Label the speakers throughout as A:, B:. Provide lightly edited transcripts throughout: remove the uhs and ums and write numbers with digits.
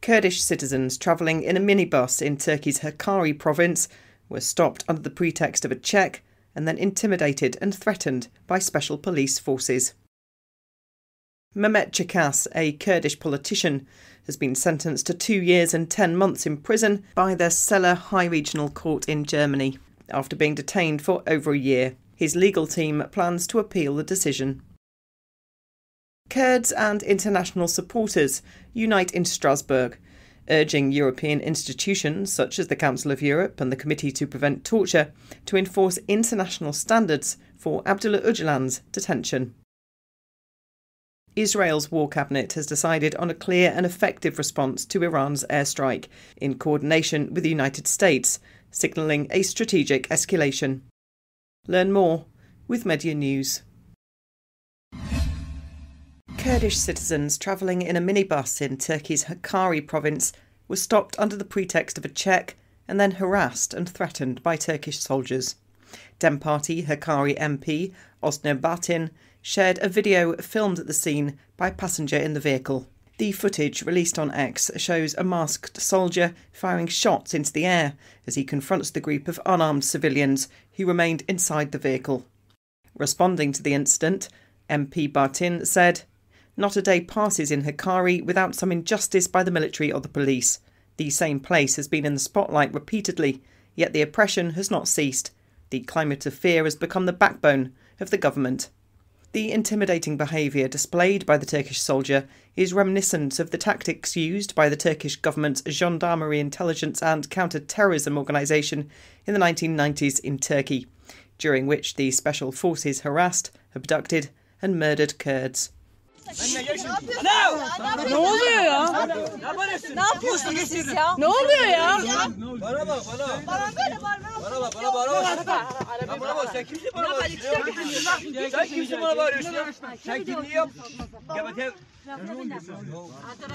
A: Kurdish citizens travelling in a minibus in Turkey's Hakkari province were stopped under the pretext of a check and then intimidated and threatened by special police forces. Mehmet Çakas, a Kurdish politician, has been sentenced to 2 years and 10 months in prison by the Celle High Regional Court in Germany after being detained for over a year. His legal team plans to appeal the decision. Kurds and international supporters unite in Strasbourg, urging European institutions such as the Council of Europe and the Committee to Prevent Torture to enforce international standards for Abdullah Öcalan's detention. Israel's war cabinet has decided on a clear and effective response to Iran's airstrike, in coordination with the United States, signalling a strategic escalation. Learn more with Media News. Kurdish citizens travelling in a minibus in Turkey's Hakkari province were stopped under the pretext of a check and then harassed and threatened by Turkish soldiers. Dem Party Hakkari MP Osner Batin shared a video filmed at the scene by a passenger in the vehicle. The footage released on X shows a masked soldier firing shots into the air as he confronts the group of unarmed civilians who remained inside the vehicle. Responding to the incident, MP Batin said, "Not a day passes in Hakkari without some injustice by the military or the police. The same place has been in the spotlight repeatedly, yet the oppression has not ceased. The climate of fear has become the backbone of the government." The intimidating behaviour displayed by the Turkish soldier is reminiscent of the tactics used by the Turkish government's Gendarmerie Intelligence and Counter-Terrorism Organisation in the 1990s in Turkey, during which the special forces harassed, abducted and murdered Kurds.
B: Ne oluyor ya? Ne yapıyorsunuz siz ya? Ne oluyor ya? Bana bak. Sen kimsin bana bağırıyorsun? Sen kimsin bana bağırıyorsun? Sen kimliği yap.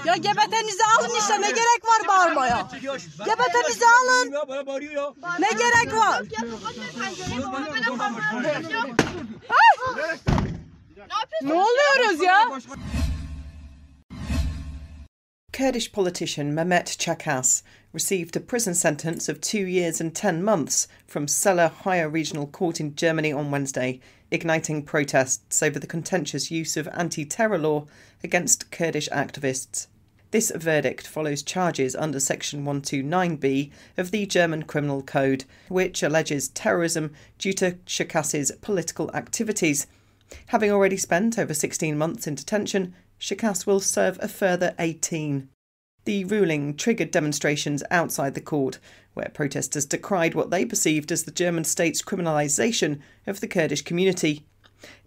B: Ya gebetenizi alın işte, ne gerek var bağırmaya? Gebetenizi alın. Ne gerek var? Ne oluyoruz ya?
A: Kurdish politician Mehmet Çakas received a prison sentence of 2 years and 10 months from Celle High Regional Court in Germany on Wednesday, igniting protests over the contentious use of anti-terror law against Kurdish activists. This verdict follows charges under Section 129B of the German Criminal Code, which alleges terrorism due to Çakas's political activities. Having already spent over 16 months in detention, Çakas will serve a further 18. The ruling triggered demonstrations outside the court, where protesters decried what they perceived as the German state's criminalisation of the Kurdish community.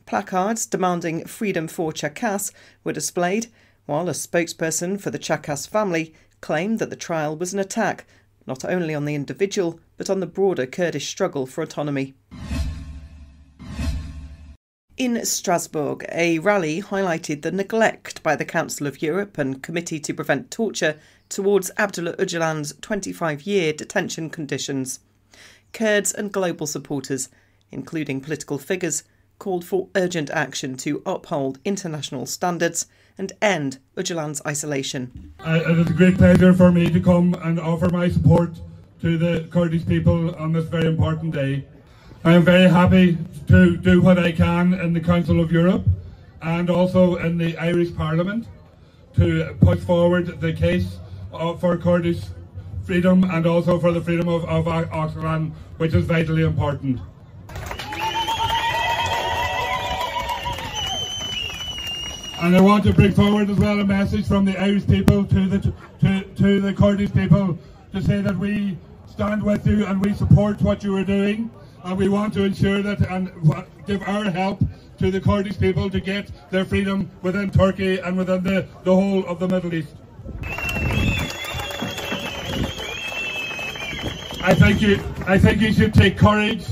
A: Placards demanding freedom for Çakas were displayed, while a spokesperson for the Çakas family claimed that the trial was an attack not only on the individual but on the broader Kurdish struggle for autonomy. In Strasbourg, a rally highlighted the neglect by the Council of Europe and Committee to Prevent Torture towards Abdullah Öcalan's 25-year detention conditions. Kurds and global supporters, including political figures, called for urgent action to uphold international standards and end Öcalan's isolation.
C: It is a great pleasure for me to come and offer my support to the Kurdish people on this very important day. I am very happy to do what I can in the Council of Europe and also in the Irish Parliament to push forward the case for Kurdish freedom and also for the freedom of ÖCALAN, which is vitally important. And I want to bring forward as well a message from the Irish people to the Kurdish people to say that we stand with you and we support what you are doing. And we want to ensure that and give our help to the Kurdish people to get their freedom within Turkey and within the whole of the Middle East. I think you should take courage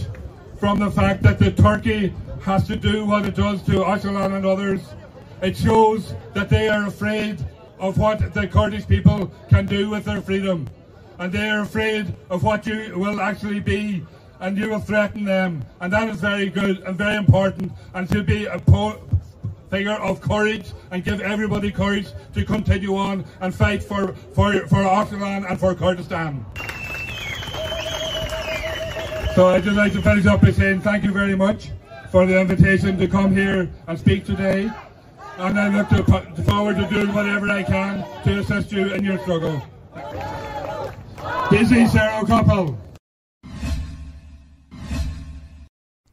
C: from the fact that Turkey has to do what it does to ÖCALAN and others. It shows that they are afraid of what the Kurdish people can do with their freedom. And they are afraid of what you will actually be. And you will threaten them, and that is very good and very important and should be figure of courage and give everybody courage to continue on and fight for ÖCALAN and for Kurdistan. So I'd just like to finish up by saying thank you very much for the invitation to come here and speak today, and I look forward to doing whatever I can to assist you in your struggle. Busy Sarah couple.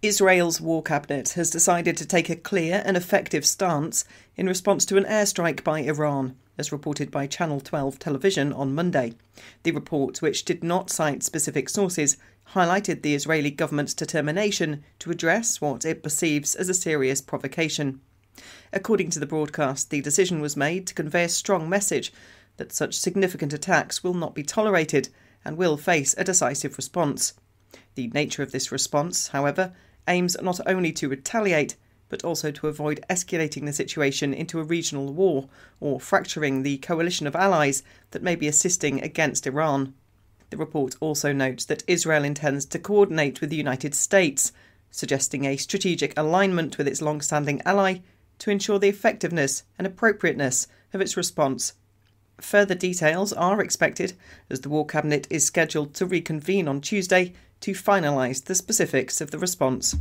A: Israel's War Cabinet has decided to take a clear and effective stance in response to an airstrike by Iran, as reported by Channel 12 television on Monday. The report, which did not cite specific sources, highlighted the Israeli government's determination to address what it perceives as a serious provocation. According to the broadcast, the decision was made to convey a strong message that such significant attacks will not be tolerated and will face a decisive response. The nature of this response, however, aims not only to retaliate, but also to avoid escalating the situation into a regional war or fracturing the coalition of allies that may be assisting against Iran. The report also notes that Israel intends to coordinate with the United States, suggesting a strategic alignment with its long-standing ally to ensure the effectiveness and appropriateness of its response. Further details are expected, as the War Cabinet is scheduled to reconvene on Tuesday to finalise the specifics of the response.